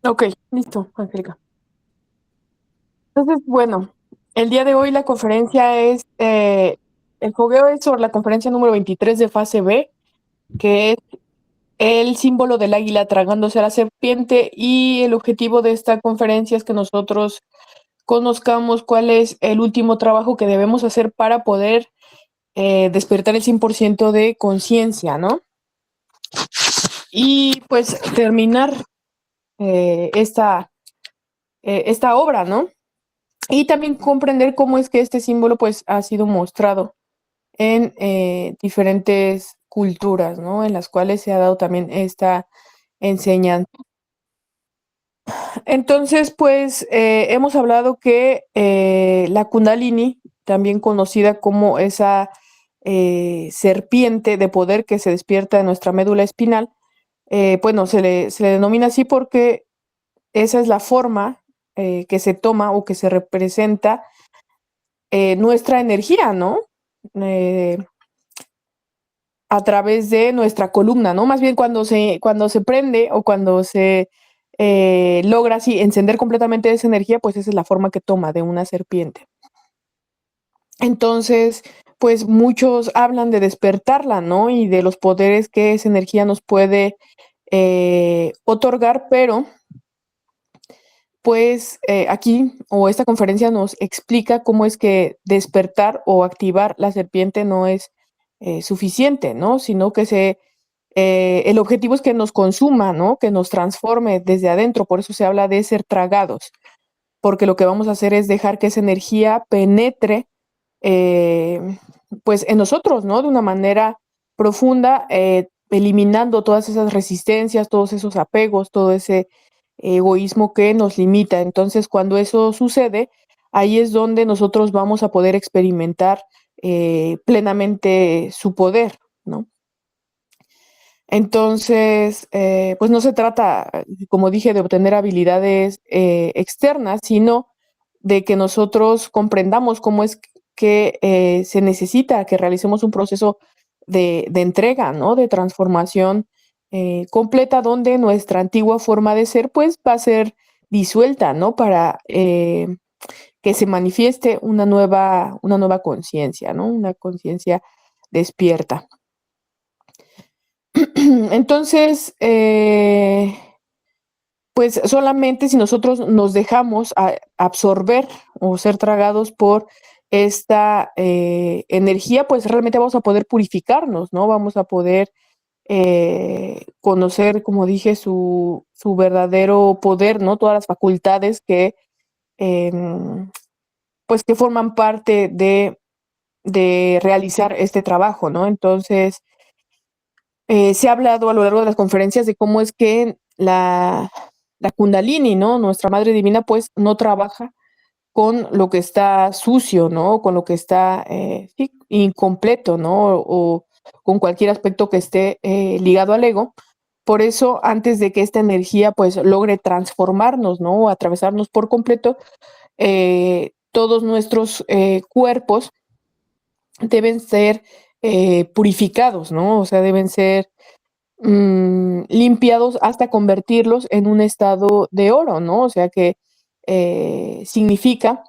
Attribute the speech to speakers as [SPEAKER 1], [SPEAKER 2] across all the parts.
[SPEAKER 1] Ok, listo, Angélica. Entonces, bueno, el día de hoy la conferencia es, el fogueo es sobre la conferencia número 23 de fase B, que es el símbolo del águila tragándose a la serpiente, y el objetivo de esta conferencia es que nosotros conozcamos cuál es el último trabajo que debemos hacer para poder despertar el 100% de conciencia, ¿no? Y pues terminar esta obra, ¿no? Y también comprender cómo es que este símbolo pues ha sido mostrado en diferentes culturas, ¿no? En las cuales se ha dado también esta enseñanza. Entonces, pues hemos hablado que la Kundalini, también conocida como esa serpiente de poder que se despierta en nuestra médula espinal, bueno, se le denomina así porque esa es la forma que se toma o que se representa nuestra energía, ¿no? Eh, a través de nuestra columna, ¿no? Más bien cuando se prende o cuando se logra así encender completamente esa energía, pues esa es la forma que toma de una serpiente. Entonces, pues muchos hablan de despertarla, ¿no? Y de los poderes que esa energía nos puede otorgar, pero pues aquí o esta conferencia nos explica cómo es que despertar o activar la serpiente no es suficiente, ¿no? Sino que el objetivo es que nos consuma, ¿no? Que nos transforme desde adentro. Por eso se habla de ser tragados, porque lo que vamos a hacer es dejar que esa energía penetre, eh, pues en nosotros, ¿no? De una manera profunda, eliminando todas esas resistencias, todos esos apegos, todo ese egoísmo que nos limita. Entonces, cuando eso sucede, ahí es donde nosotros vamos a poder experimentar plenamente su poder, ¿no? Entonces, pues no se trata, como dije, de obtener habilidades externas, sino de que nosotros comprendamos cómo es que se necesita que realicemos un proceso de entrega, ¿no? De transformación completa, donde nuestra antigua forma de ser, pues, va a ser disuelta, ¿no? Para que se manifieste una nueva conciencia, ¿no? Una conciencia despierta. Entonces, pues solamente si nosotros nos dejamos absorber o ser tragados por esta energía, pues realmente vamos a poder purificarnos, ¿no? Vamos a poder conocer, como dije, su verdadero poder, ¿no? Todas las facultades em, pues que forman parte de realizar este trabajo, ¿no? Entonces, se ha hablado a lo largo de las conferencias de cómo es que la Kundalini, ¿no? Nuestra Madre Divina, pues no trabaja con lo que está sucio, ¿no? Con lo que está sí, incompleto, ¿no? O con cualquier aspecto que esté ligado al ego. Por eso, antes de que esta energía pues logre transformarnos, ¿no? O atravesarnos por completo, todos nuestros cuerpos deben ser purificados, ¿no? O sea, deben ser limpiados hasta convertirlos en un estado de oro, ¿no? O sea que significa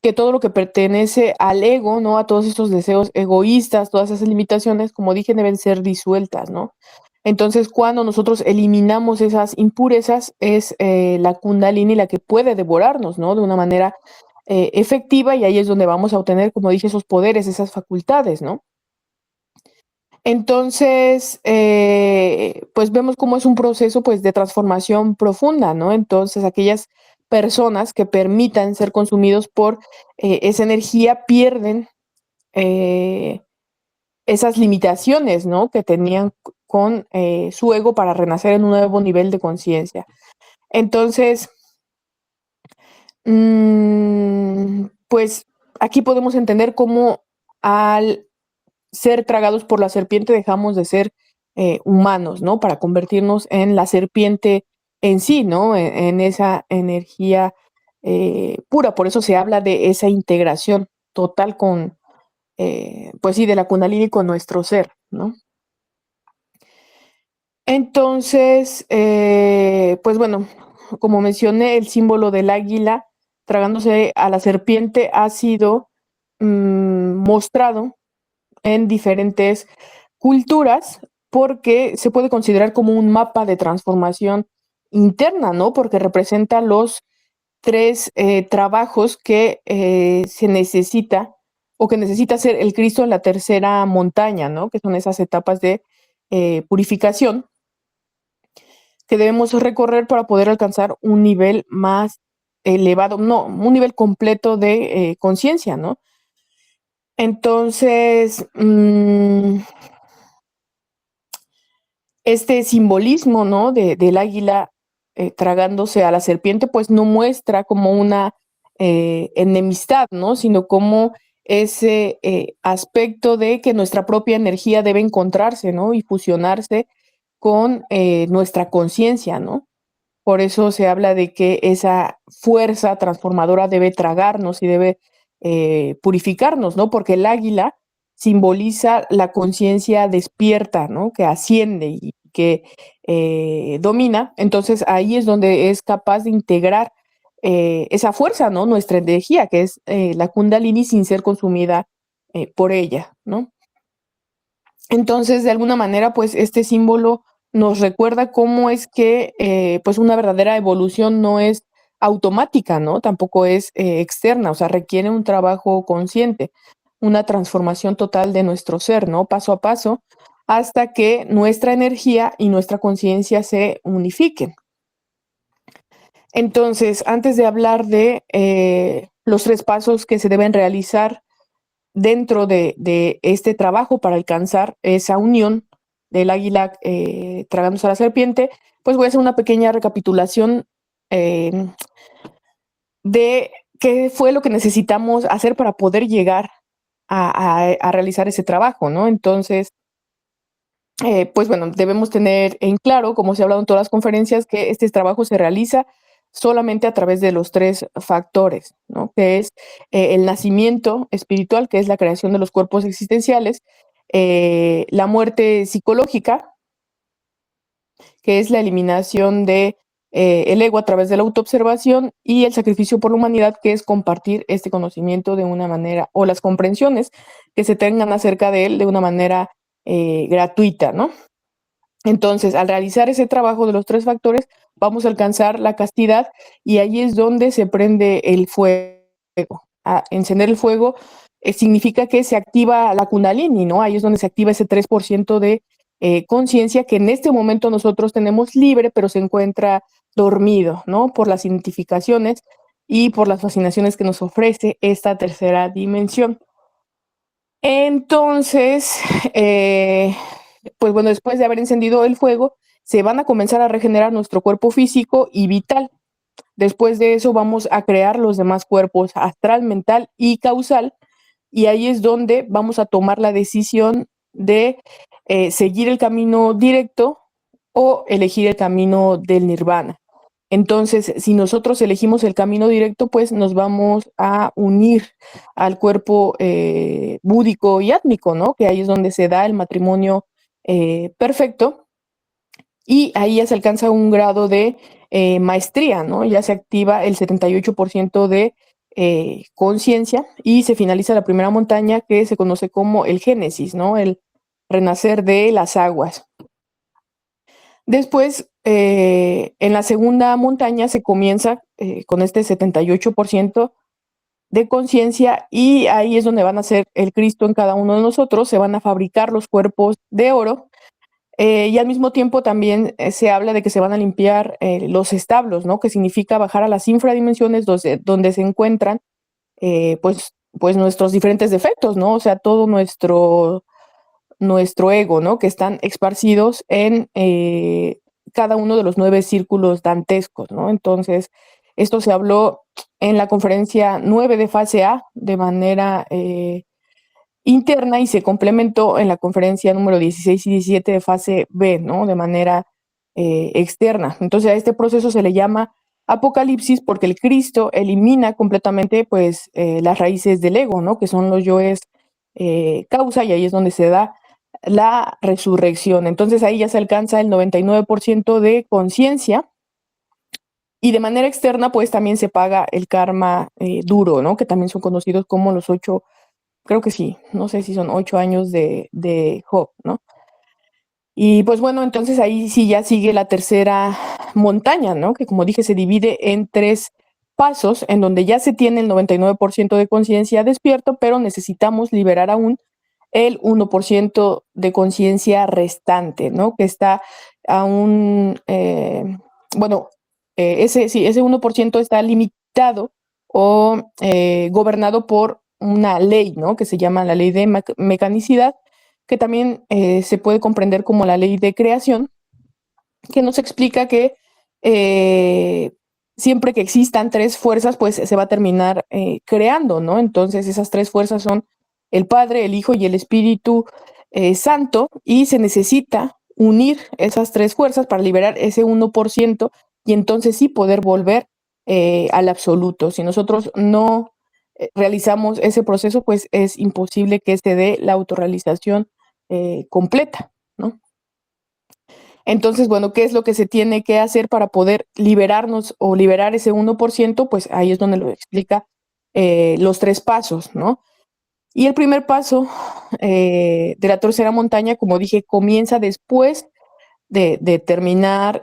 [SPEAKER 1] que todo lo que pertenece al ego, ¿no? A todos estos deseos egoístas, todas esas limitaciones, como dije, deben ser disueltas, ¿no? Entonces, cuando nosotros eliminamos esas impurezas, es la Kundalini la que puede devorarnos, ¿no? De una manera efectiva, y ahí es donde vamos a obtener, como dije, esos poderes, esas facultades, ¿no? Entonces, pues vemos cómo es un proceso pues de transformación profunda, ¿no? Entonces, aquellas personas que permitan ser consumidos por esa energía pierden eh, esas limitaciones, ¿no? Que tenían con su ego para renacer en un nuevo nivel de conciencia. Entonces, pues aquí podemos entender cómo al ser tragados por la serpiente dejamos de ser humanos, ¿no? Para convertirnos en la serpiente en sí, ¿no? En esa energía pura. Por eso se habla de esa integración total con, pues sí, de la Kundalini con nuestro ser, ¿no? Entonces, pues bueno. como mencioné, el símbolo del águila tragándose a la serpiente ha sido mostrado en diferentes culturas porque se puede considerar como un mapa de transformación interna, ¿no? Porque representa los tres trabajos que se necesita o que necesita hacer el Cristo en la tercera montaña, ¿no? Que son esas etapas de purificación que debemos recorrer para poder alcanzar un nivel más elevado, no, un nivel completo de conciencia, ¿no? Entonces, este simbolismo, ¿no? Del águila tragándose a la serpiente, pues no muestra como una enemistad, ¿no? Sino como ese aspecto de que nuestra propia energía debe encontrarse, ¿no? Y fusionarse con nuestra conciencia, ¿no? Por eso se habla de que esa fuerza transformadora debe tragarnos y debe purificarnos, ¿no? Porque el águila simboliza la conciencia despierta, ¿no? Que asciende y que domina. Entonces ahí es donde es capaz de integrar esa fuerza, ¿no? Nuestra energía, que es la Kundalini sin ser consumida por ella, ¿no? Entonces, de alguna manera, pues este símbolo nos recuerda cómo es que pues una verdadera evolución no es automática, ¿no? Tampoco es externa, o sea, requiere un trabajo consciente, una transformación total de nuestro ser, ¿no? Paso a paso, hasta que nuestra energía y nuestra conciencia se unifiquen. Entonces, antes de hablar de los tres pasos que se deben realizar dentro de este trabajo para alcanzar esa unión del águila tragándose a la serpiente, pues voy a hacer una pequeña recapitulación eh, de qué fue lo que necesitamos hacer para poder llegar a realizar ese trabajo, ¿no? Entonces, pues bueno, debemos tener en claro, como se ha hablado en todas las conferencias, que este trabajo se realiza solamente a través de los tres factores, ¿no? Que es el nacimiento espiritual, que es la creación de los cuerpos existenciales, la muerte psicológica, que es la eliminación de el ego a través de la autoobservación y el sacrificio por la humanidad, que es compartir este conocimiento de una manera, o las comprensiones que se tengan acerca de él de una manera gratuita, ¿no? Entonces, al realizar ese trabajo de los tres factores, vamos a alcanzar la castidad y ahí es donde se prende el fuego. Encender el fuego significa que se activa la kundalini, ¿no? Ahí es donde se activa ese 3% de conciencia que en este momento nosotros tenemos libre, pero se encuentra dormido, ¿no? Por las identificaciones y por las fascinaciones que nos ofrece esta tercera dimensión. Entonces, pues bueno, después de haber encendido el fuego, se van a comenzar a regenerar nuestro cuerpo físico y vital. Después de eso vamos a crear los demás cuerpos astral, mental y causal. Y ahí es donde vamos a tomar la decisión de seguir el camino directo o elegir el camino del nirvana. Entonces, si nosotros elegimos el camino directo, pues nos vamos a unir al cuerpo búdico y átmico, ¿no? Que ahí es donde se da el matrimonio perfecto y ahí ya se alcanza un grado de maestría, ¿no? Ya se activa el 78% de conciencia y se finaliza la primera montaña que se conoce como el génesis, ¿no? El renacer de las aguas. Después, en la segunda montaña se comienza con este 78% de conciencia y ahí es donde van a ser el Cristo en cada uno de nosotros, se van a fabricar los cuerpos de oro y al mismo tiempo también se habla de que se van a limpiar los establos, ¿no? Que significa bajar a las infradimensiones donde se encuentran pues nuestros diferentes defectos, ¿no? O sea, todo nuestro ego, ¿no? Que están esparcidos en cada uno de los 9 círculos dantescos, ¿no? Entonces, esto se habló en la conferencia 9 de fase A de manera interna y se complementó en la conferencia número 16 y 17 de fase B, ¿no? De manera externa. Entonces, a este proceso se le llama apocalipsis porque el Cristo elimina completamente, pues, las raíces del ego, ¿no? Que son los yoes causa y ahí es donde se da la resurrección. Entonces ahí ya se alcanza el 99% de conciencia Y de manera externa, pues también se paga el karma duro, ¿no? Que también son conocidos como los 8, creo que sí, no sé si son 8 años de Job, ¿no? Y pues bueno, entonces ahí sí ya sigue la tercera montaña, ¿no? Que como dije se divide en 3 pasos, en donde ya se tiene el 99% de conciencia despierto, pero necesitamos liberar aún el 1% de conciencia restante, ¿no? Que está aún, bueno, ese 1% está limitado o gobernado por una ley, ¿no? Que se llama la ley de mecanicidad, que también se puede comprender como la ley de creación, que nos explica que eh, siempre que existan 3 fuerzas, pues se va a terminar creando, ¿no? Entonces esas 3 fuerzas son el Padre, el Hijo y el Espíritu Santo, y se necesita unir esas 3 fuerzas para liberar ese 1% y entonces sí poder volver al absoluto. Si nosotros no realizamos ese proceso, pues es imposible que se dé la autorrealización completa, ¿no? Entonces, bueno, ¿qué es lo que se tiene que hacer para poder liberarnos o liberar ese 1%? Pues ahí es donde lo explica los 3 pasos, ¿no? Y el primer paso de la tercera montaña, como dije, comienza después de terminar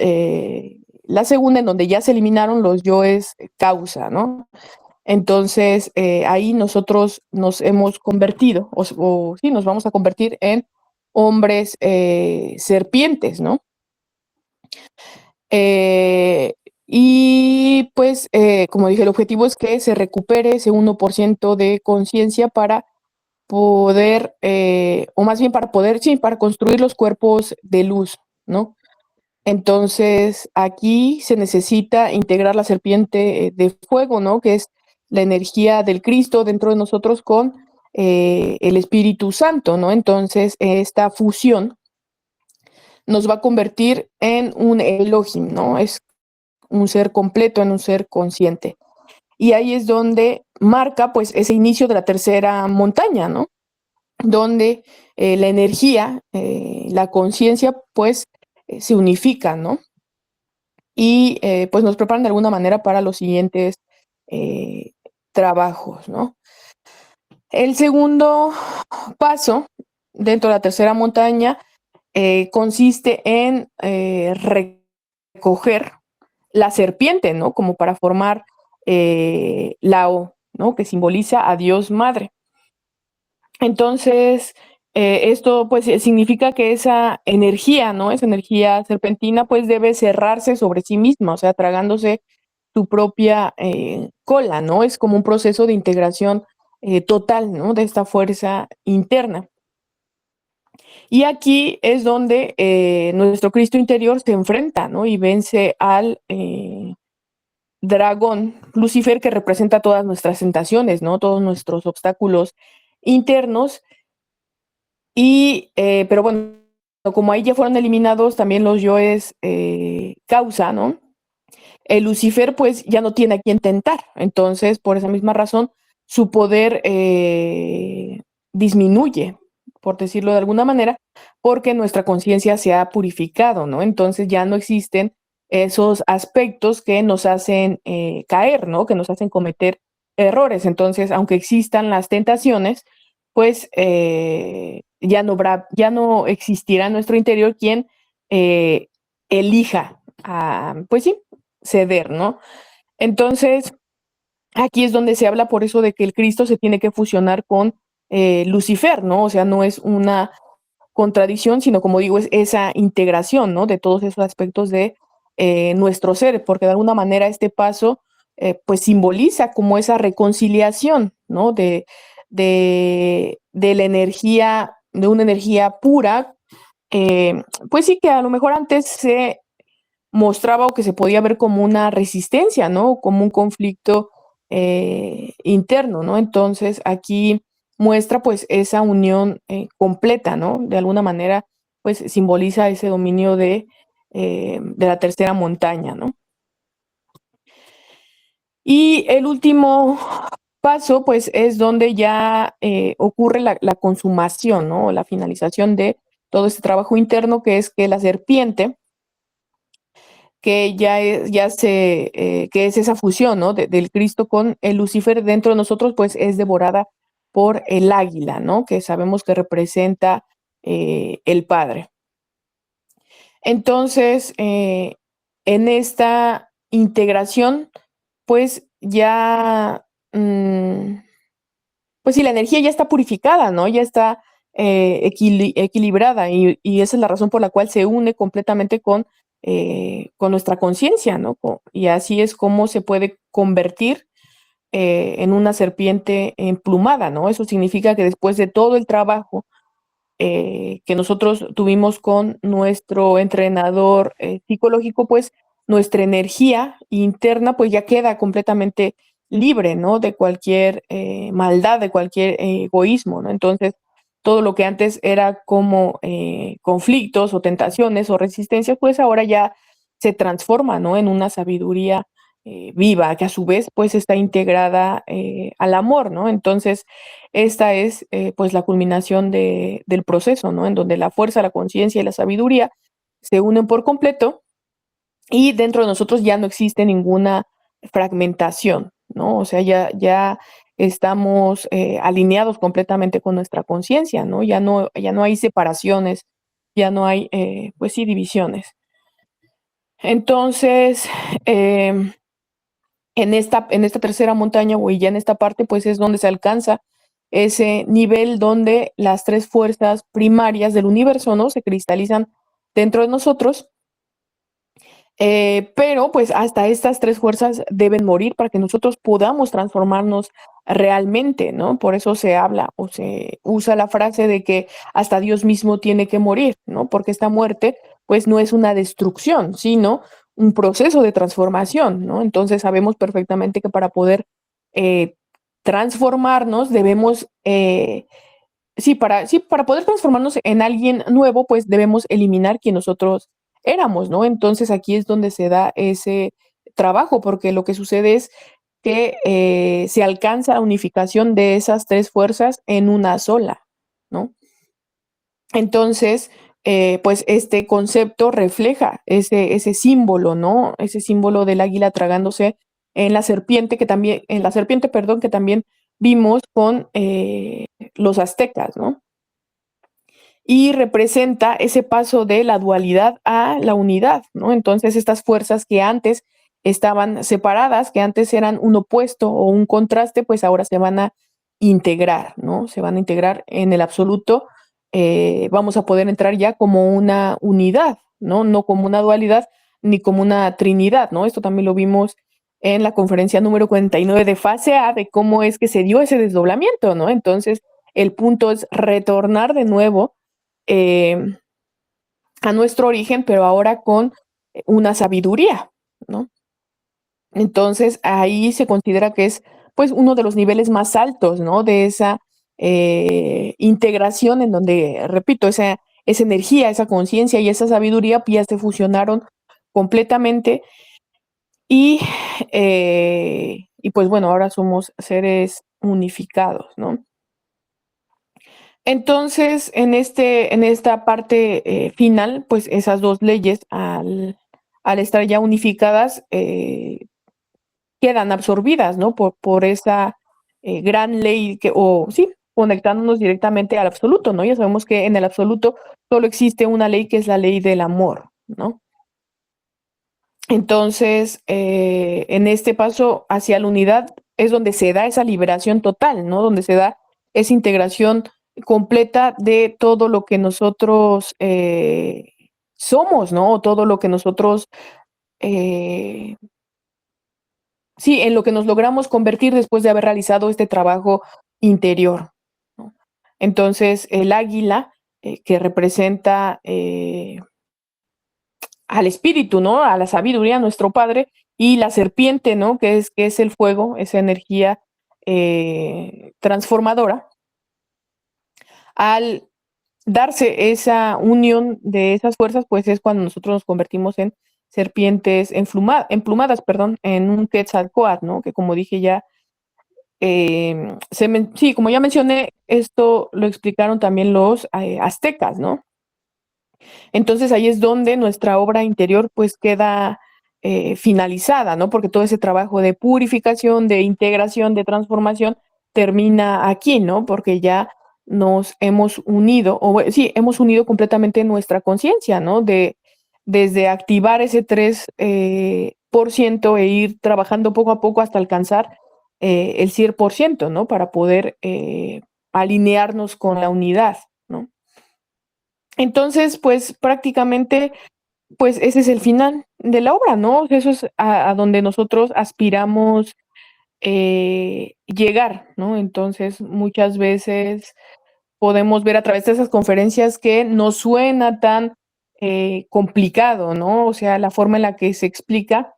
[SPEAKER 1] la segunda, en donde ya se eliminaron los yoes causa, ¿no? Entonces, ahí nosotros nos hemos convertido, o sí, nos vamos a convertir en hombres serpientes, ¿no? Eh, y pues, como dije, el objetivo es que se recupere ese 1% de conciencia para poder, o más bien para poder, sí, para construir los cuerpos de luz, ¿no? Entonces, aquí se necesita integrar la serpiente de fuego, ¿no? Que es la energía del Cristo dentro de nosotros con el Espíritu Santo, ¿no? Entonces, esta fusión nos va a convertir en un Elohim, ¿no? Es un ser completo, en un ser consciente. Y ahí es donde marca pues ese inicio de la tercera montaña, ¿no? Donde la energía, la conciencia pues se unifica, ¿no? Y pues nos preparan de alguna manera para los siguientes eh, trabajos, ¿no? El segundo paso dentro de la tercera montaña consiste en recoger la serpiente, ¿no? Como para formar la O, ¿no? Que simboliza a Dios Madre. Entonces, esto pues significa que esa energía, ¿no? Esa energía serpentina pues debe cerrarse sobre sí misma, o sea, tragándose su propia cola, ¿no? Es como un proceso de integración total, ¿no? De esta fuerza interna. Y aquí es donde nuestro Cristo interior se enfrenta, ¿no? Y vence al dragón, Lucifer, que representa todas nuestras tentaciones, ¿no? Todos nuestros obstáculos internos. Y, pero bueno, como ahí ya fueron eliminados también los yoes causa, ¿no? El Lucifer pues ya no tiene a quien tentar. Entonces, por esa misma razón, su poder disminuye, por decirlo de alguna manera, porque nuestra conciencia se ha purificado, ¿no? Entonces ya no existen esos aspectos que nos hacen caer, ¿no? Que nos hacen cometer errores. Entonces, aunque existan las tentaciones, pues ya no existirá en nuestro interior quien elija, pues sí, ceder, ¿no? Entonces, aquí es donde se habla por eso de que el Cristo se tiene que fusionar con Lucifer, ¿no? O sea, no es una contradicción, sino como digo, es esa integración, ¿no? De todos esos aspectos de nuestro ser, porque de alguna manera este paso, pues simboliza como esa reconciliación, ¿no? De la energía, de una energía pura, pues sí que a lo mejor antes se mostraba o que se podía ver como una resistencia, ¿no? Como un conflicto interno, ¿no? Entonces aquí muestra pues esa unión completa, ¿no? De alguna manera pues simboliza ese dominio de la tercera montaña, ¿no? Y el último paso pues es donde ya ocurre la consumación, ¿no? La finalización de todo este trabajo interno, que es que la serpiente que que es esa fusión, ¿no? Del Cristo con el Lucifer dentro de nosotros, pues es devorada por el águila, ¿no? Que sabemos que representa el Padre. Entonces, en esta integración, pues ya, pues sí, la energía ya está purificada, ¿no? Ya está equilibrada y esa es la razón por la cual se une completamente con nuestra conciencia, ¿no? Y así es como se puede convertir en una serpiente emplumada, ¿no? Eso significa que después de todo el trabajo que nosotros tuvimos con nuestro entrenador psicológico, pues nuestra energía interna pues ya queda completamente libre, ¿no? De cualquier maldad, de cualquier egoísmo, ¿no? Entonces, todo lo que antes era como conflictos o tentaciones o resistencias, pues ahora ya se transforma, ¿no? En una sabiduría viva, que a su vez pues está integrada al amor, ¿no? Entonces, esta es pues la culminación del proceso, ¿no? En donde la fuerza, la conciencia y la sabiduría se unen por completo y dentro de nosotros ya no existe ninguna fragmentación, ¿no? O sea, ya estamos alineados completamente con nuestra conciencia, ¿no? Ya no hay separaciones, ya no hay, pues sí, divisiones. Entonces, em, en esta tercera montaña, o ya en esta parte, pues es donde se alcanza ese nivel donde las tres fuerzas primarias del universo, ¿no? Se cristalizan dentro de nosotros, pero pues hasta estas tres fuerzas deben morir para que nosotros podamos transformarnos realmente, ¿no? Por eso se habla o se usa la frase de que hasta Dios mismo tiene que morir, ¿no? Porque esta muerte pues no es una destrucción, sino un proceso de transformación, ¿no? Entonces sabemos perfectamente que para poder eh, transformarnos debemos sí, para poder transformarnos en alguien nuevo, pues debemos eliminar quien nosotros éramos, ¿no? Entonces aquí es donde se da ese trabajo, porque lo que sucede es que se alcanza la unificación de esas tres fuerzas en una sola, ¿no? Entonces, pues este concepto refleja ese símbolo, ¿no? Ese símbolo del águila tragándose en la serpiente, en la serpiente, perdón, que también vimos con los aztecas, ¿no? Y representa ese paso de la dualidad a la unidad, ¿no? Entonces, estas fuerzas que antes estaban separadas, que antes eran un opuesto o un contraste, pues ahora se van a integrar, ¿no? Se van a integrar en el absoluto. Vamos a poder entrar ya como una unidad, ¿no? No como una dualidad ni como una trinidad, ¿no? Esto también lo vimos en la conferencia número 49 de fase A, de cómo es que se dio ese desdoblamiento, ¿no? Entonces, el punto es retornar de nuevo eh, a nuestro origen, pero ahora con una sabiduría, ¿no? Entonces ahí se considera que es pues uno de los niveles más altos, ¿no? De esa integración en donde, repito, esa energía, esa conciencia y esa sabiduría pues, ya se fusionaron completamente y pues bueno, ahora somos seres unificados, ¿no? Entonces, en esta parte final, pues esas dos leyes, al estar ya unificadas, quedan absorbidas, ¿no? Por esa gran ley o sí, conectándonos directamente al absoluto, ¿no? Ya sabemos que en el absoluto solo existe una ley que es la ley del amor, ¿no? Entonces, en este paso hacia la unidad es donde se da esa liberación total, ¿no? Donde se da esa integración completa de todo lo que nosotros somos, ¿no? O todo lo que nosotros, eh, sí, en lo que nos logramos convertir después de haber realizado este trabajo interior, ¿no? Entonces, el águila, que representa al espíritu, ¿no? A la sabiduría, a nuestro Padre, y la serpiente, ¿no? Que es el fuego, esa energía transformadora. Al darse esa unión de esas fuerzas, pues es cuando nosotros nos convertimos en serpientes emplumadas, perdón, en un Quetzalcóatl, ¿no? Que como dije ya, sí, como ya mencioné, esto lo explicaron también los aztecas, ¿no? Entonces ahí es donde nuestra obra interior pues queda finalizada, ¿no? Porque todo ese trabajo de purificación, de integración, de transformación termina aquí, ¿no? Porque ya nos hemos unido, sí, hemos unido completamente nuestra conciencia, ¿no? Desde activar ese 3% e ir trabajando poco a poco hasta alcanzar el 100%, ¿no? Para poder alinearnos con la unidad, ¿no? Entonces, pues prácticamente, pues ese es el final de la obra, ¿no? Eso es a donde nosotros aspiramos llegar, ¿no? Entonces, muchas veces podemos ver a través de esas conferencias que no suena tan complicado, ¿no? O sea, la forma en la que se explica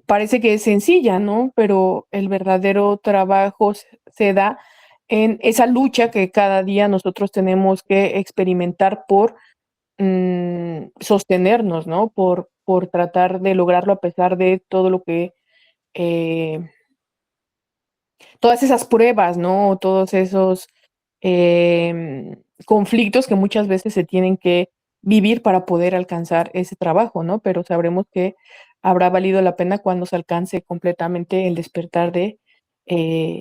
[SPEAKER 1] parece que es sencilla, ¿no? Pero el verdadero trabajo se da en esa lucha que cada día nosotros tenemos que experimentar por sostenernos, ¿no? Por tratar de lograrlo a pesar de todo lo que eh, todas esas pruebas, ¿no? Todos esos conflictos que muchas veces se tienen que vivir para poder alcanzar ese trabajo, ¿no? Pero sabremos que habrá valido la pena cuando se alcance completamente el despertar de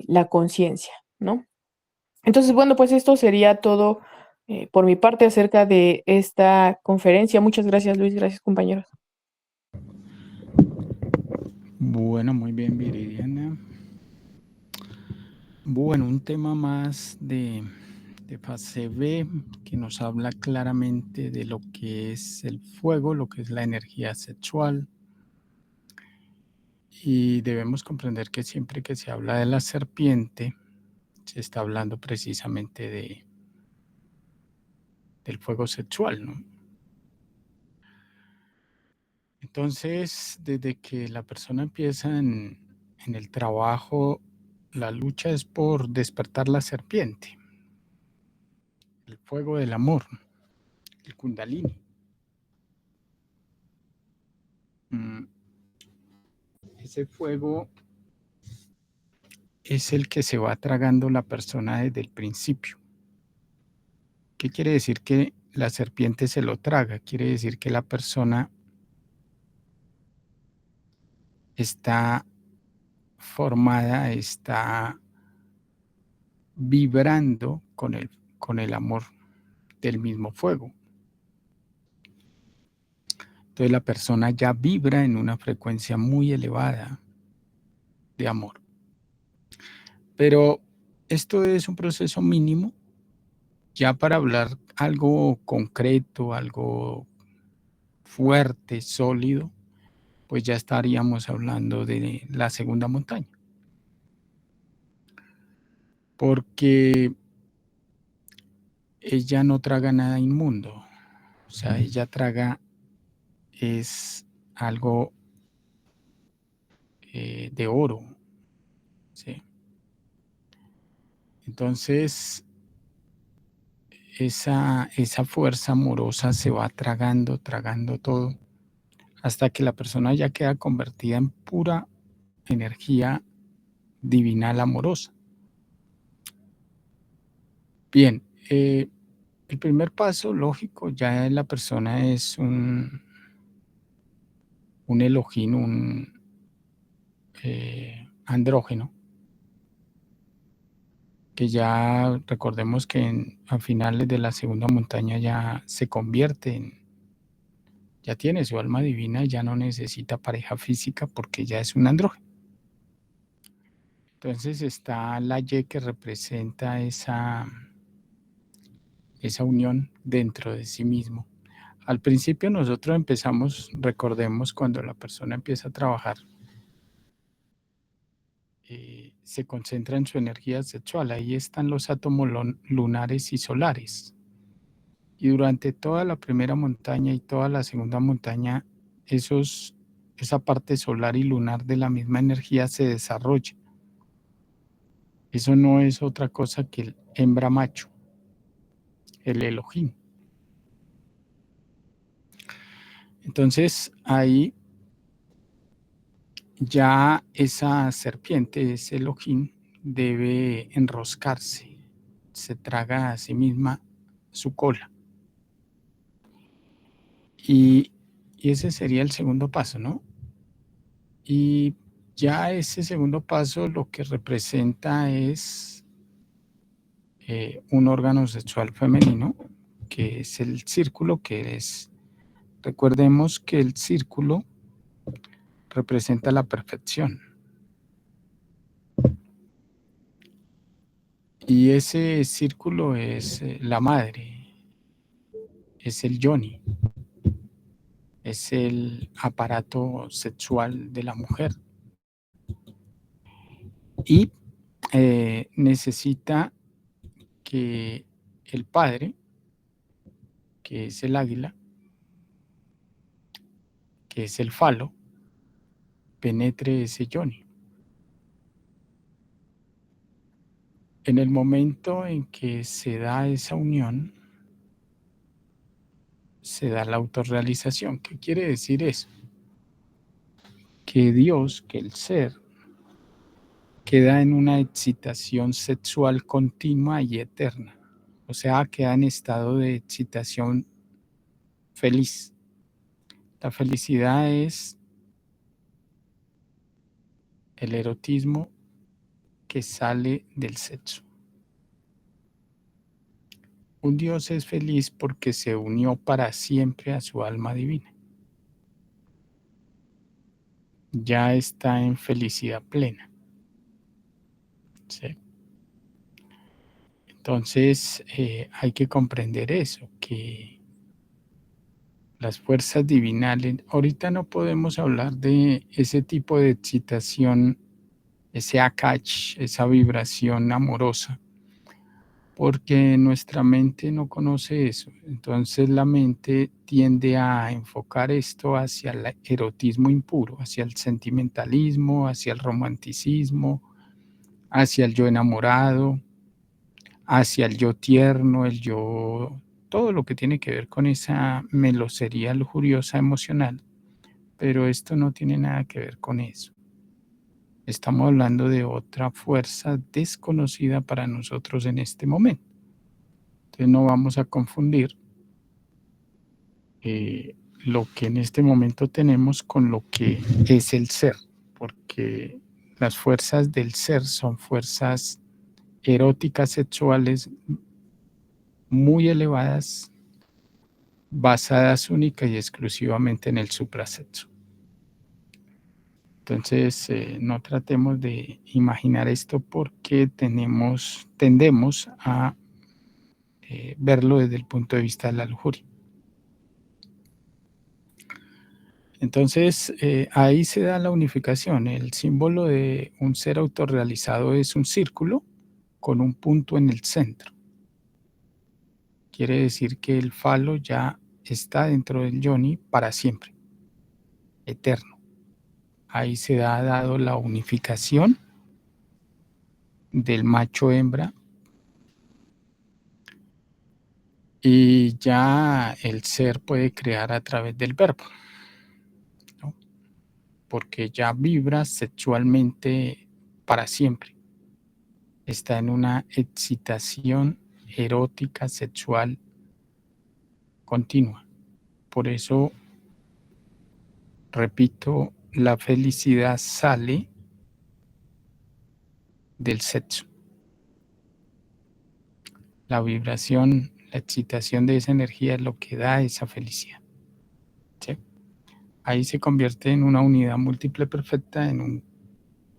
[SPEAKER 1] la conciencia, ¿no? Entonces, bueno, pues esto sería todo por mi parte acerca de esta conferencia. Muchas gracias, Luis. Gracias, compañeros.
[SPEAKER 2] Bueno, muy bien, Viridiana. Bueno, un tema más de fase B que nos habla claramente de lo que es el fuego, lo que es la energía sexual. Y debemos comprender que siempre que se habla de la serpiente, se está hablando precisamente del fuego sexual, ¿no? Entonces, desde que la persona empieza en el trabajo, la lucha es por despertar la serpiente, el fuego del amor, el kundalini. Ese fuego es el que se va tragando la persona desde el principio. ¿Qué quiere decir que la serpiente se lo traga? Quiere decir que la persona está formada, está vibrando con el amor del mismo fuego. Entonces la persona ya vibra en una frecuencia muy elevada de amor. Pero esto es un proceso mínimo. Ya para hablar algo concreto, algo fuerte, sólido, pues ya estaríamos hablando de la segunda montaña. Porque ella no traga nada inmundo. O sea, ella traga es algo de oro. ¿Sí? Entonces, esa fuerza amorosa se va tragando, tragando todo, hasta que la persona ya queda convertida en pura energía divinal amorosa. Bien, el primer paso, lógico, ya la persona es un Elohim, un andrógeno, que ya recordemos que a finales de la segunda montaña ya se convierte ya tiene su alma divina y ya no necesita pareja física porque ya es un andrógeno. Entonces está la Y que representa esa unión dentro de sí mismo. Al principio nosotros empezamos, recordemos, cuando la persona empieza a trabajar, se concentra en su energía sexual. Ahí están los átomos lunares y solares. Y durante toda la primera montaña y toda la segunda montaña, esa parte solar y lunar de la misma energía se desarrolla. Eso no es otra cosa que el hembra macho, el Elohim. Entonces ahí ya esa serpiente, ese Elohim, debe enroscarse, se traga a sí misma su cola. Y ese sería el segundo paso, ¿no? Y ya ese segundo paso lo que representa es un órgano sexual femenino, que es el círculo, recordemos que el círculo representa la perfección. Y ese círculo es la madre, es el yoni, es el aparato sexual de la mujer. Y necesita que el padre, que es el águila, que es el falo, penetre ese yoni. En el momento en que se da esa unión, se da la autorrealización. ¿Qué quiere decir eso? Que Dios, que el ser, queda en una excitación sexual continua y eterna. O sea, queda en estado de excitación feliz. La felicidad es el erotismo que sale del sexo. Un Dios es feliz porque se unió para siempre a su alma divina. Ya está en felicidad plena. ¿Sí? Entonces hay que comprender eso, que las fuerzas divinales, ahorita no podemos hablar de ese tipo de excitación, ese akach, esa vibración amorosa, porque nuestra mente no conoce eso. Entonces la mente tiende a enfocar esto hacia el erotismo impuro, hacia el sentimentalismo, hacia el romanticismo, hacia el yo enamorado, hacia el yo tierno, el yo, todo lo que tiene que ver con esa melosería lujuriosa emocional. Pero esto no tiene nada que ver con eso. Estamos hablando de otra fuerza desconocida para nosotros en este momento. Entonces no vamos a confundir lo que en este momento tenemos con lo que es el ser, porque las fuerzas del ser son fuerzas eróticas sexuales muy elevadas, basadas única y exclusivamente en el suprasexo. Entonces, no tratemos de imaginar esto porque tendemos a verlo desde el punto de vista de la lujuria. Entonces, ahí se da la unificación. El símbolo de un ser autorrealizado es un círculo con un punto en el centro. Quiere decir que el falo ya está dentro del yoni para siempre, eterno. Ahí se ha dado la unificación del macho hembra y ya el ser puede crear a través del verbo, ¿no? Porque ya vibra sexualmente para siempre. Está en una excitación erótica sexual continua. Por eso, repito, la felicidad sale del sexo. La vibración, la excitación de esa energía es lo que da esa felicidad. ¿Sí? Ahí se convierte en una unidad múltiple perfecta, en un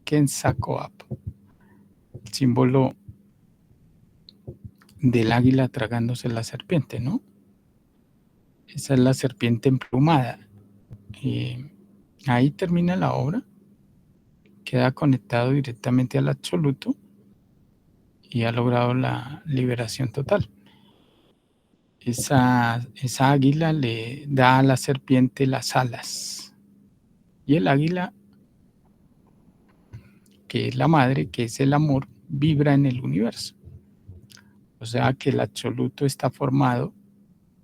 [SPEAKER 2] Kensakoap, el símbolo del águila tragándose la serpiente, ¿no? Esa es la serpiente emplumada. Ahí termina la obra, queda conectado directamente al absoluto y ha logrado la liberación total. Esa águila le da a la serpiente las alas y el águila, que es la madre, que es el amor, vibra en el universo. O sea que el absoluto está formado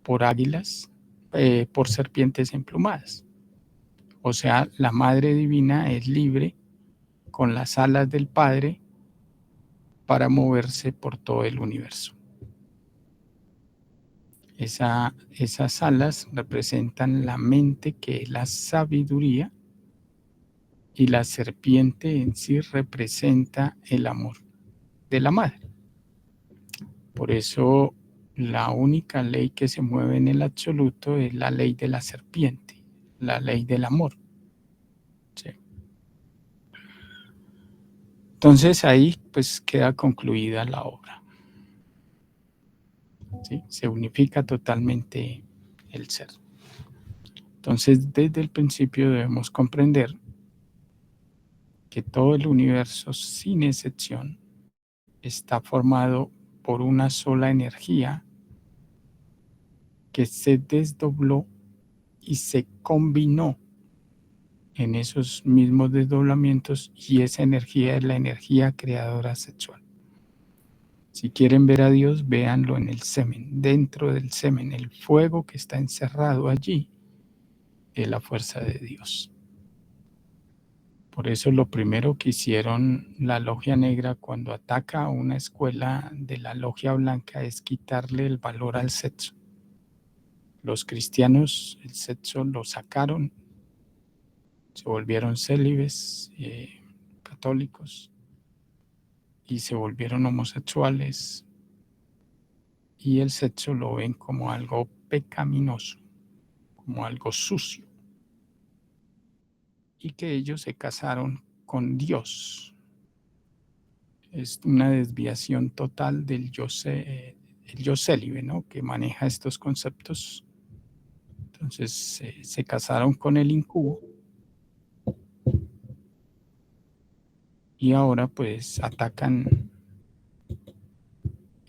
[SPEAKER 2] por águilas, por serpientes emplumadas. O sea, la Madre Divina es libre con las alas del Padre para moverse por todo el universo. Esas alas representan la mente, que es la sabiduría, y la serpiente en sí representa el amor de la madre. Por eso la única ley que se mueve en el absoluto es la ley de la serpiente, la ley del amor. ¿Sí? Entonces ahí pues queda concluida la obra. ¿Sí? Se unifica totalmente el ser. Entonces desde el principio debemos comprender que todo el universo, sin excepción, está formado por una sola energía que se desdobló y se combinó en esos mismos desdoblamientos, y esa energía es la energía creadora sexual. Si quieren ver a Dios, véanlo en el semen, dentro del semen, el fuego que está encerrado allí es la fuerza de Dios. Por eso lo primero que hicieron la Logia Negra cuando ataca a una escuela de la Logia Blanca es quitarle el valor al sexo. Los cristianos el sexo lo sacaron, se volvieron célibes, católicos, y se volvieron homosexuales, y el sexo lo ven como algo pecaminoso, como algo sucio, y que ellos se casaron con Dios. Es una desviación total del yo el yo célibe, ¿no? Que maneja estos conceptos. Entonces se casaron con el incubo y ahora pues atacan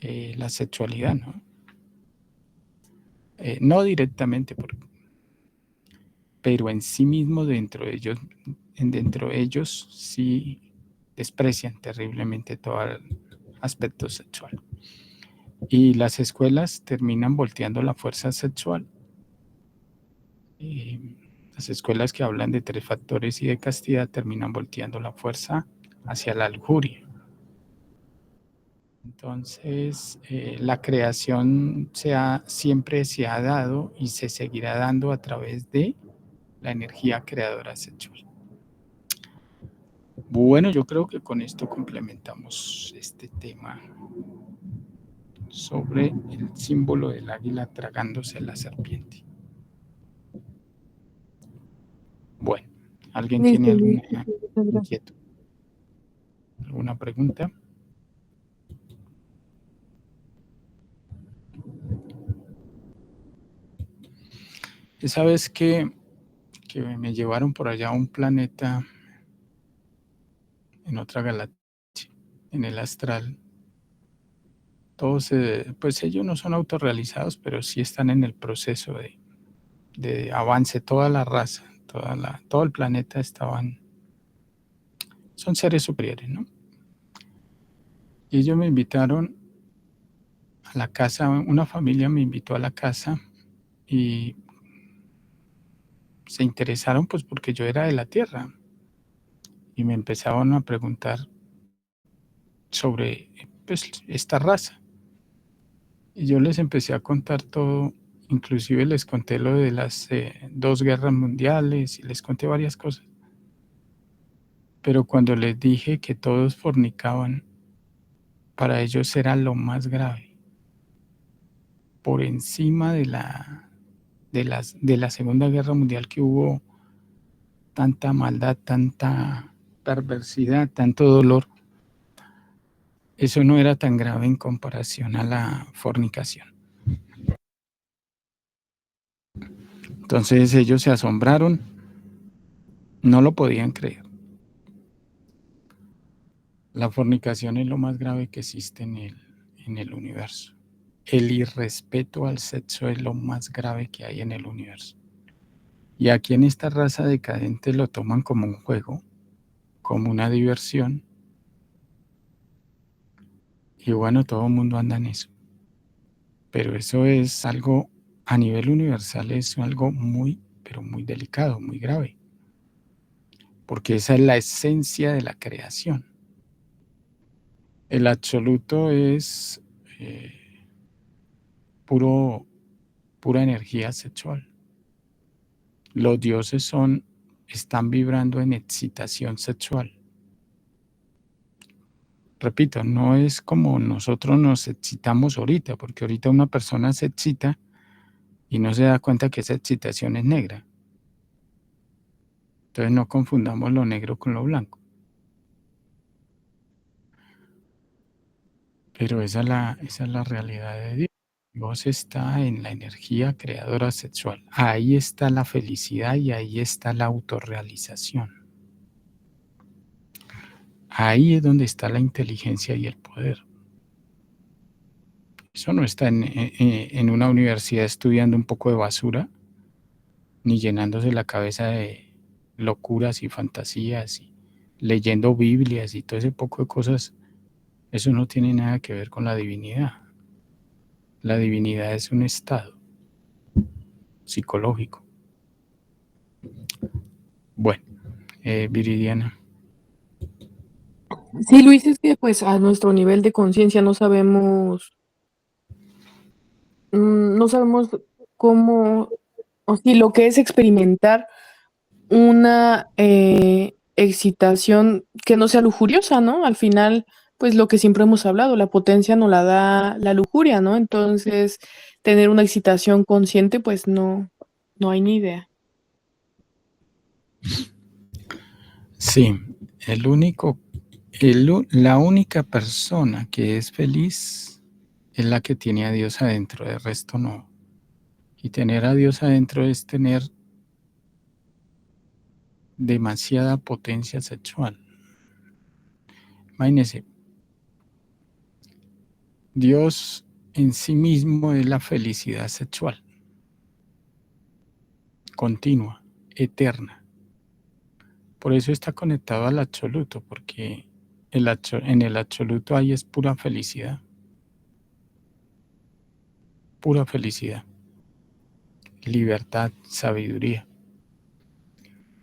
[SPEAKER 2] la sexualidad, ¿no? No directamente, pero en sí mismo dentro de ellos sí desprecian terriblemente todo el aspecto sexual. Y las escuelas terminan volteando la fuerza sexual. Las escuelas que hablan de 3 factores y de castidad terminan volteando la fuerza hacia la lujuria. Entonces, la creación siempre se ha dado y se seguirá dando a través de la energía creadora sexual. Bueno, yo creo que con esto complementamos este tema sobre el símbolo del águila tragándose la serpiente. Bueno, ¿alguien tiene alguna inquietud? ¿Alguna pregunta? Esa vez que me llevaron por allá a un planeta en otra galaxia, en el astral, todos, pues ellos no son autorrealizados, pero sí están en el proceso de avance. Toda la raza, todo el planeta son seres superiores, ¿no? Y ellos me invitaron a la casa, una familia me invitó a la casa y se interesaron pues porque yo era de la Tierra y me empezaban a preguntar sobre pues, esta raza. Y yo les empecé a contar todo, inclusive les conté lo de las 2 guerras mundiales y les conté varias cosas. Pero cuando les dije que todos fornicaban, para ellos era lo más grave. Por encima de la Segunda Guerra Mundial, que hubo tanta maldad, tanta perversidad, tanto dolor, eso no era tan grave en comparación a la fornicación. Entonces ellos se asombraron, no lo podían creer. La fornicación es lo más grave que existe en el universo. El irrespeto al sexo es lo más grave que hay en el universo. Y aquí en esta raza decadente lo toman como un juego, como una diversión. Y bueno, todo el mundo anda en eso. Pero eso es algo, a nivel universal, es algo muy, pero muy delicado, muy grave. Porque esa es la esencia de la creación. El absoluto es pura energía sexual. Los dioses son están vibrando en excitación sexual. Repito, no es como nosotros nos excitamos ahorita, porque ahorita una persona se excita y no se da cuenta que esa excitación es negra. Entonces no confundamos lo negro con lo blanco. Pero esa es la realidad de Dios. Dios está en la energía creadora sexual. Ahí está la felicidad y ahí está la autorrealización. Ahí es donde está la inteligencia y el poder. Eso no está en una universidad estudiando un poco de basura, ni llenándose la cabeza de locuras y fantasías, y leyendo Biblias y todo ese poco de cosas. Eso no tiene nada que ver con la divinidad. La divinidad es un estado psicológico. Bueno, Viridiana.
[SPEAKER 1] Sí, Luis, es que pues a nuestro nivel de conciencia no sabemos cómo, o si lo que es experimentar una excitación que no sea lujuriosa, ¿no? Al final, pues lo que siempre hemos hablado, la potencia no la da la lujuria, ¿no? Entonces, tener una excitación consciente, pues no hay ni idea.
[SPEAKER 2] Sí, la única persona que es feliz es la que tiene a Dios adentro, de resto no. Y tener a Dios adentro es tener demasiada potencia sexual. Imagínense, Dios en sí mismo es la felicidad sexual, continua, eterna. Por eso está conectado al absoluto, porque en el absoluto ahí es pura felicidad, libertad, sabiduría.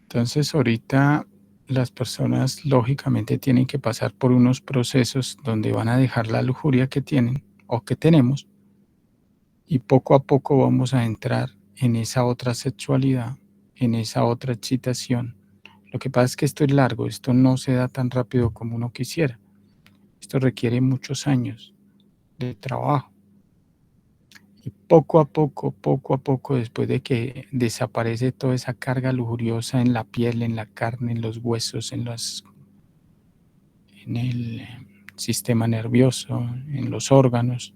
[SPEAKER 2] Entonces ahorita las personas lógicamente tienen que pasar por unos procesos donde van a dejar la lujuria que tienen o que tenemos, y poco a poco vamos a entrar en esa otra sexualidad, en esa otra excitación. Lo que pasa es que esto es largo, esto no se da tan rápido como uno quisiera. Esto requiere muchos años de trabajo. Y poco a poco, después de que desaparece toda esa carga lujuriosa en la piel, en la carne, en los huesos, en el sistema nervioso, en los órganos,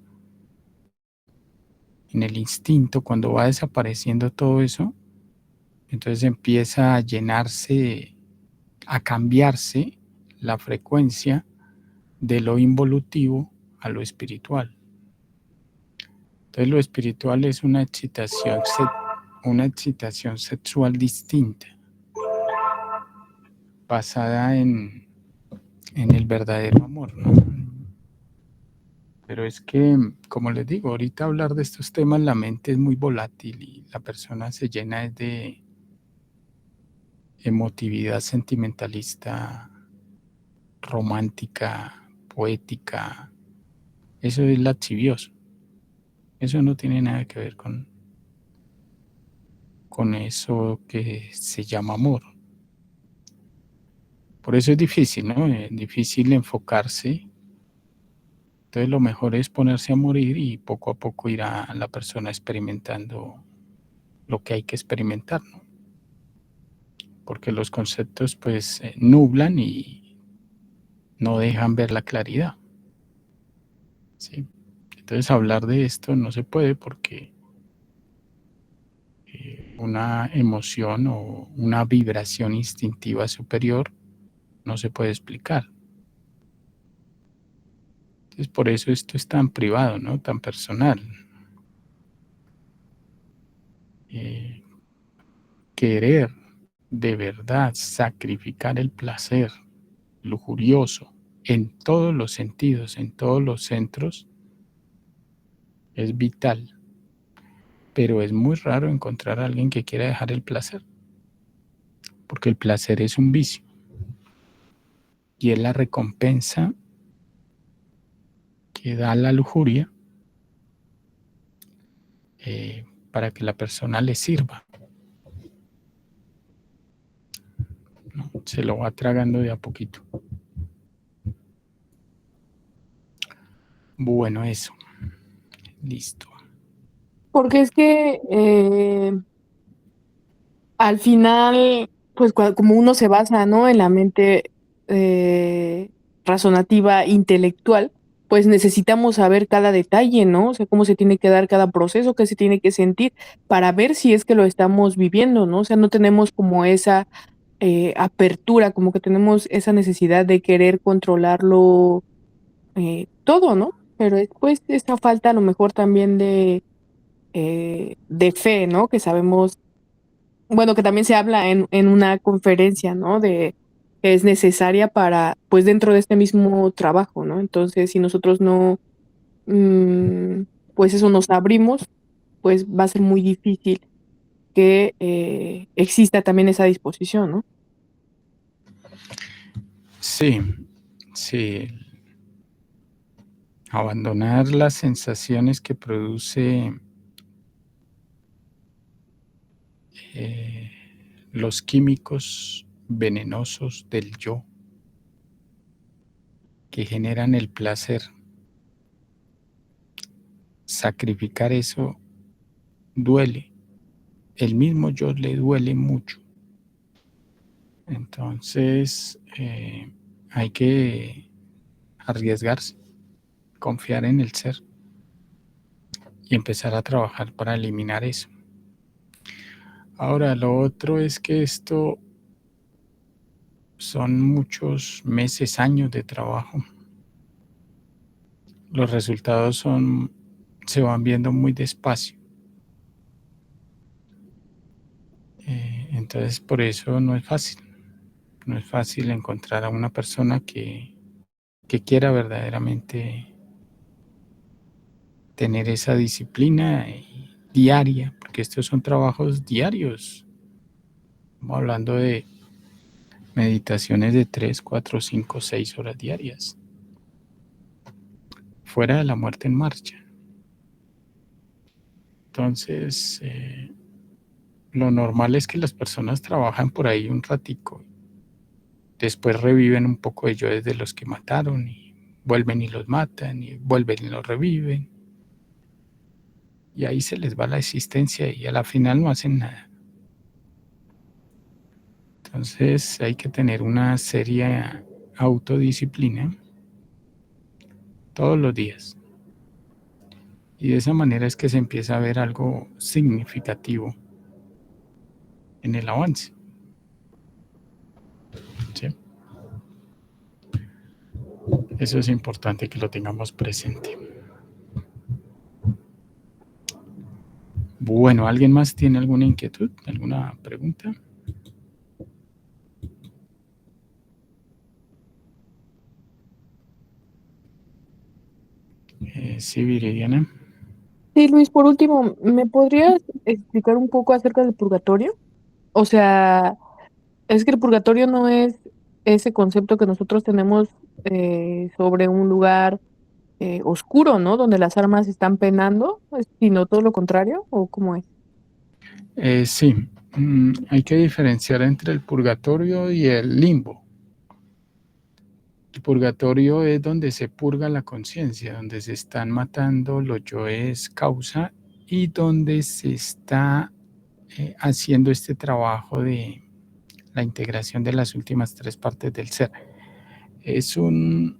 [SPEAKER 2] en el instinto, cuando va desapareciendo todo eso, entonces empieza a llenarse, a cambiarse la frecuencia de lo involutivo a lo espiritual. Entonces lo espiritual es una excitación sexual distinta, basada en el verdadero amor, ¿no? Pero es que, como les digo, ahorita hablar de estos temas, la mente es muy volátil y la persona se llena de emotividad sentimentalista, romántica, poética. Eso es laxivioso. Eso no tiene nada que ver con eso que se llama amor. Por eso es difícil, ¿no? Es difícil enfocarse. Entonces lo mejor es ponerse a morir y poco a poco irá la persona experimentando lo que hay que experimentar, ¿no? Porque los conceptos pues nublan y no dejan ver la claridad, ¿sí? Entonces hablar de esto no se puede porque una emoción o una vibración instintiva superior no se puede explicar. Entonces por eso esto es tan privado, ¿no? Tan personal. Querer de verdad sacrificar el placer lujurioso en todos los sentidos, en todos los centros, es vital. Pero es muy raro encontrar a alguien que quiera dejar el placer, porque el placer es un vicio y es la recompensa que da la lujuria para que la persona le sirva. Se lo va tragando de a poquito. Bueno, eso. Listo.
[SPEAKER 1] Porque es que al final, pues como uno se basa, ¿no? En la mente eh, razonativa, intelectual, pues necesitamos saber cada detalle, ¿no? O sea, cómo se tiene que dar cada proceso, qué se tiene que sentir para ver si es que lo estamos viviendo, ¿no? O sea, no tenemos como esa apertura, como que tenemos esa necesidad de querer controlarlo todo, ¿no? Pero después esta falta a lo mejor también de fe, ¿no? Que sabemos, bueno, que también se habla en una conferencia, ¿no? De que es necesaria para, pues dentro de este mismo trabajo, ¿no? Entonces, si nosotros no, mm, pues eso nos abrimos, pues va a ser muy difícil que exista también esa disposición, ¿no?
[SPEAKER 2] Sí, sí. Abandonar las sensaciones que produce eh, los químicos venenosos del yo que generan el placer. Sacrificar eso duele. El mismo yo le duele mucho. Entonces hay que arriesgarse, confiar en el ser y empezar a trabajar para eliminar eso. Ahora, lo otro es que esto son muchos meses, años de trabajo. Los resultados se van viendo muy despacio. Entonces, por eso no es fácil. No es fácil encontrar a una persona que quiera verdaderamente tener esa disciplina diaria, porque estos son trabajos diarios. Estamos hablando de meditaciones de 3, 4, 5, 6 horas diarias, fuera de la muerte en marcha. Entonces, lo normal es que las personas trabajan por ahí un ratico, después reviven un poco de yo desde los que mataron y vuelven y los matan y vuelven y los reviven. Y ahí se les va la existencia y a la final no hacen nada. Entonces hay que tener una seria autodisciplina todos los días. Y de esa manera es que se empieza a ver algo significativo en el avance. ¿Sí? Eso es importante que lo tengamos presente. Bueno, ¿alguien más tiene alguna inquietud, alguna pregunta? Sí, Viridiana.
[SPEAKER 1] Sí, Luis, por último, ¿me podrías explicar un poco acerca del purgatorio? O sea, es que el purgatorio no es ese concepto que nosotros tenemos sobre un lugar oscuro, ¿no? Donde las almas están penando, sino todo lo contrario, ¿o cómo es?
[SPEAKER 2] Sí, hay que diferenciar entre el purgatorio y el limbo. El purgatorio es donde se purga la conciencia, donde se están matando los yoes causa y donde se está haciendo este trabajo de la integración de las últimas tres partes del ser. Es un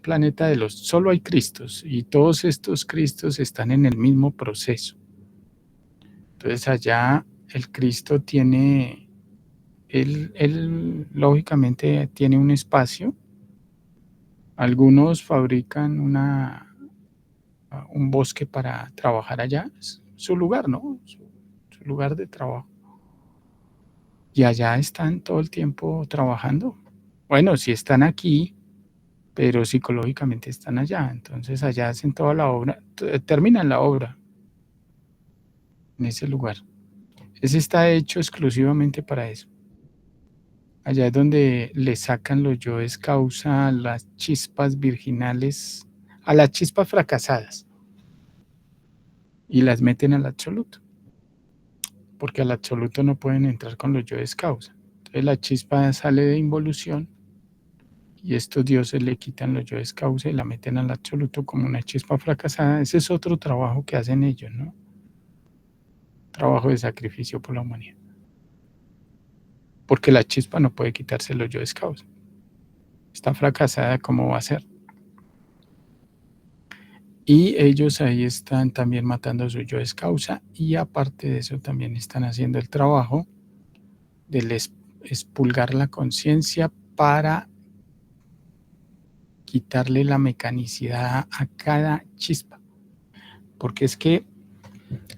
[SPEAKER 2] planeta de solo hay Cristos y todos estos Cristos están en el mismo proceso. Entonces allá el Cristo tiene, él lógicamente tiene un espacio. Algunos fabrican un bosque para trabajar allá, es su lugar, ¿no? Su lugar de trabajo. Y allá están todo el tiempo trabajando. Bueno, sí están aquí, pero psicológicamente están allá. Entonces allá hacen toda la obra, terminan la obra en ese lugar. Ese está hecho exclusivamente para eso. Allá es donde le sacan los yoes causa a las chispas virginales, a las chispas fracasadas y las meten al absoluto, porque al absoluto no pueden entrar con los yoes causa. Entonces la chispa sale de involución y estos dioses le quitan los yoes causa y la meten al absoluto como una chispa fracasada. Ese es otro trabajo que hacen ellos, ¿no? Trabajo de sacrificio por la humanidad. Porque la chispa no puede quitarse los yoes causa. Está fracasada, ¿cómo va a ser? Y ellos ahí están también matando a su yoes causa y aparte de eso también están haciendo el trabajo de expulgar la conciencia para quitarle la mecanicidad a cada chispa. Porque es que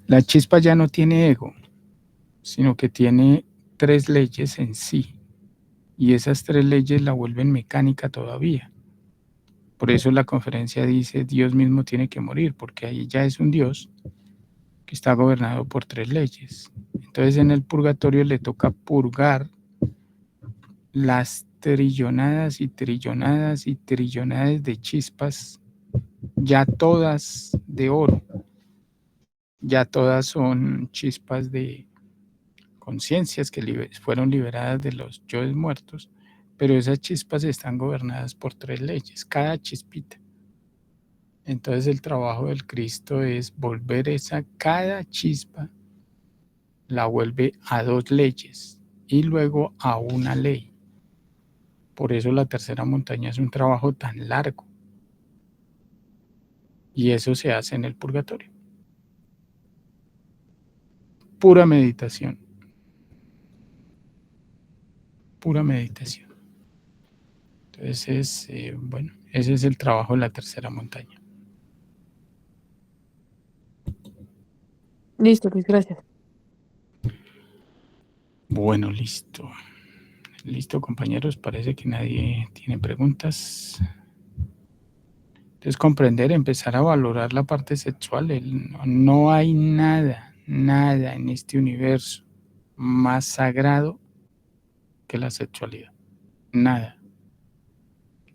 [SPEAKER 2] la chispa ya no tiene ego, sino que tiene 3 leyes en sí. Y esas 3 leyes la vuelven mecánica todavía. Por eso la conferencia dice Dios mismo tiene que morir, porque ahí ya es un Dios que está gobernado por 3 leyes. Entonces en el purgatorio le toca purgar las trillonadas y trillonadas y trillonadas de chispas, ya todas de oro, ya todas son chispas de conciencias que fueron liberadas de los yoes muertos, pero esas chispas están gobernadas por 3 leyes, cada chispita. Entonces el trabajo del Cristo es volver cada chispa, la vuelve a 2 leyes y luego a una ley. Por eso la tercera montaña es un trabajo tan largo. Y eso se hace en el purgatorio. Pura meditación. Pura meditación. Entonces, bueno, ese es el trabajo de la tercera montaña.
[SPEAKER 1] Listo, Luis, gracias.
[SPEAKER 2] Bueno, listo. Listo, compañeros. Parece que nadie tiene preguntas. Entonces, comprender, empezar a valorar la parte sexual. No hay nada, nada en este universo más sagrado que la sexualidad. Nada.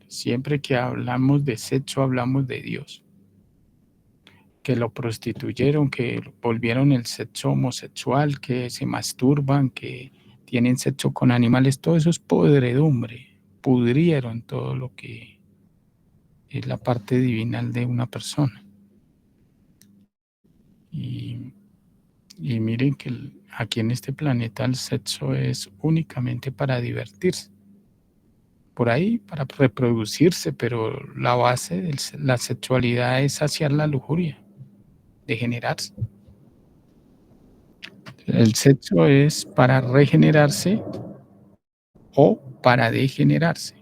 [SPEAKER 2] Siempre que hablamos de sexo, hablamos de Dios. Que lo prostituyeron, que volvieron el sexo homosexual, que se masturban, que tienen sexo con animales, todo eso es podredumbre. Pudrieron todo lo que es la parte divinal de una persona. Y miren que aquí en este planeta el sexo es únicamente para divertirse. Por ahí, para reproducirse, pero la base de la sexualidad es saciar la lujuria, degenerarse. El sexo es para regenerarse o para degenerarse.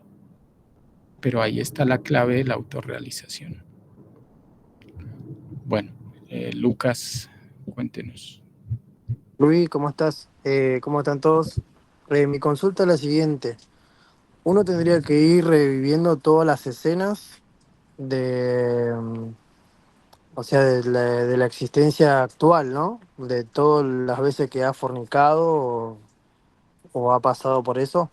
[SPEAKER 2] Pero ahí está la clave de la autorrealización. Bueno, Lucas, cuéntenos.
[SPEAKER 3] Luis, ¿cómo estás? ¿Cómo están todos? Mi consulta es la siguiente. Uno tendría que ir reviviendo todas las escenas de, o sea, de la existencia actual, ¿no? De todas las veces que ha fornicado o ha pasado por eso.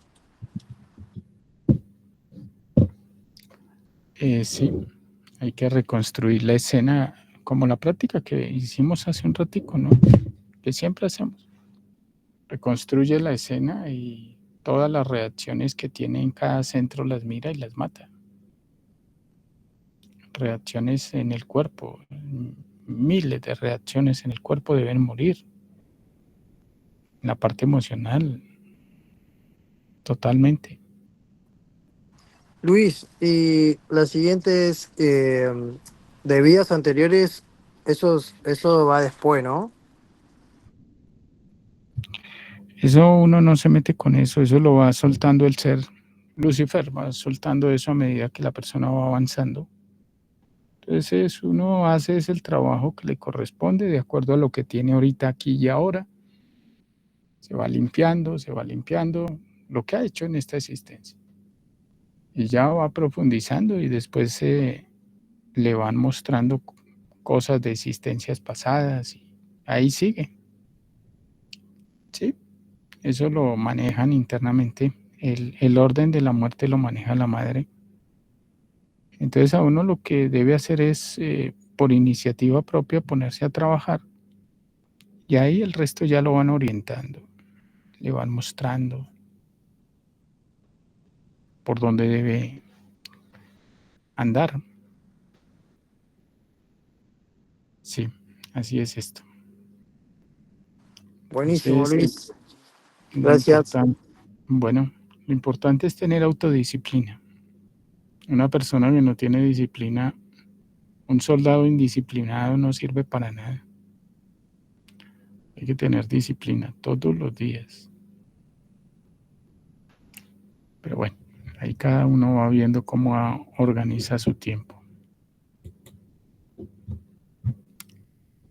[SPEAKER 2] Sí, hay que reconstruir la escena como la práctica que hicimos hace un ratico, ¿no? Que siempre hacemos. Reconstruye la escena y todas las reacciones que tiene en cada centro las mira y las mata. Reacciones en el cuerpo, miles de reacciones en el cuerpo deben morir. En la parte emocional, totalmente.
[SPEAKER 3] Luis, y la siguiente es, de vidas anteriores, eso va después, ¿no?
[SPEAKER 2] Eso uno no se mete con eso lo va soltando el ser. Lucifer va soltando eso a medida que la persona va avanzando. Entonces uno hace es el trabajo que le corresponde de acuerdo a lo que tiene ahorita aquí y ahora. Se va limpiando lo que ha hecho en esta existencia. Y ya va profundizando y después le van mostrando cosas de existencias pasadas y ahí sigue. ¿Sí? Eso lo manejan internamente. El orden de la muerte lo maneja la madre. Entonces a uno lo que debe hacer es, por iniciativa propia, ponerse a trabajar. Y ahí el resto ya lo van orientando, le van mostrando. por dónde debe andar. Sí, así es esto.
[SPEAKER 3] Buenísimo,
[SPEAKER 2] Entonces,
[SPEAKER 3] Luis.
[SPEAKER 2] lo
[SPEAKER 3] Gracias.
[SPEAKER 2] lo importante es tener autodisciplina. Una persona que no tiene disciplina, un soldado indisciplinado no sirve para nada. Hay que tener disciplina todos los días. Pero bueno, ahí cada uno va viendo cómo organiza su tiempo.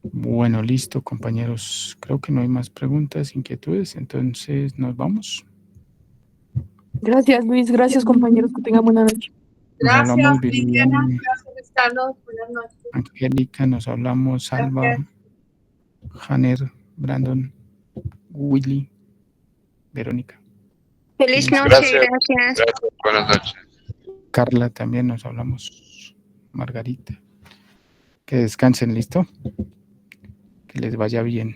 [SPEAKER 2] Bueno, listo, compañeros. Creo que no hay más preguntas, inquietudes, entonces nos vamos.
[SPEAKER 1] Gracias, Luis. Gracias, compañeros. Que tengan buena noche.
[SPEAKER 2] Nos hablamos,
[SPEAKER 4] Gracias,
[SPEAKER 2] Viridiana,
[SPEAKER 4] Viviana. Gracias, Carlos. Buenas noches.
[SPEAKER 2] Angélica, nos hablamos, Salva,
[SPEAKER 4] Gracias.
[SPEAKER 2] Hanner, Brandon, Willy, Verónica.
[SPEAKER 5] Feliz
[SPEAKER 2] Cuídense.
[SPEAKER 5] noche,
[SPEAKER 6] Gracias.
[SPEAKER 5] gracias.
[SPEAKER 6] Gracias. Buenas noches.
[SPEAKER 2] Carla también nos hablamos, Margarita. Que descansen, ¿listo? Que les vaya bien.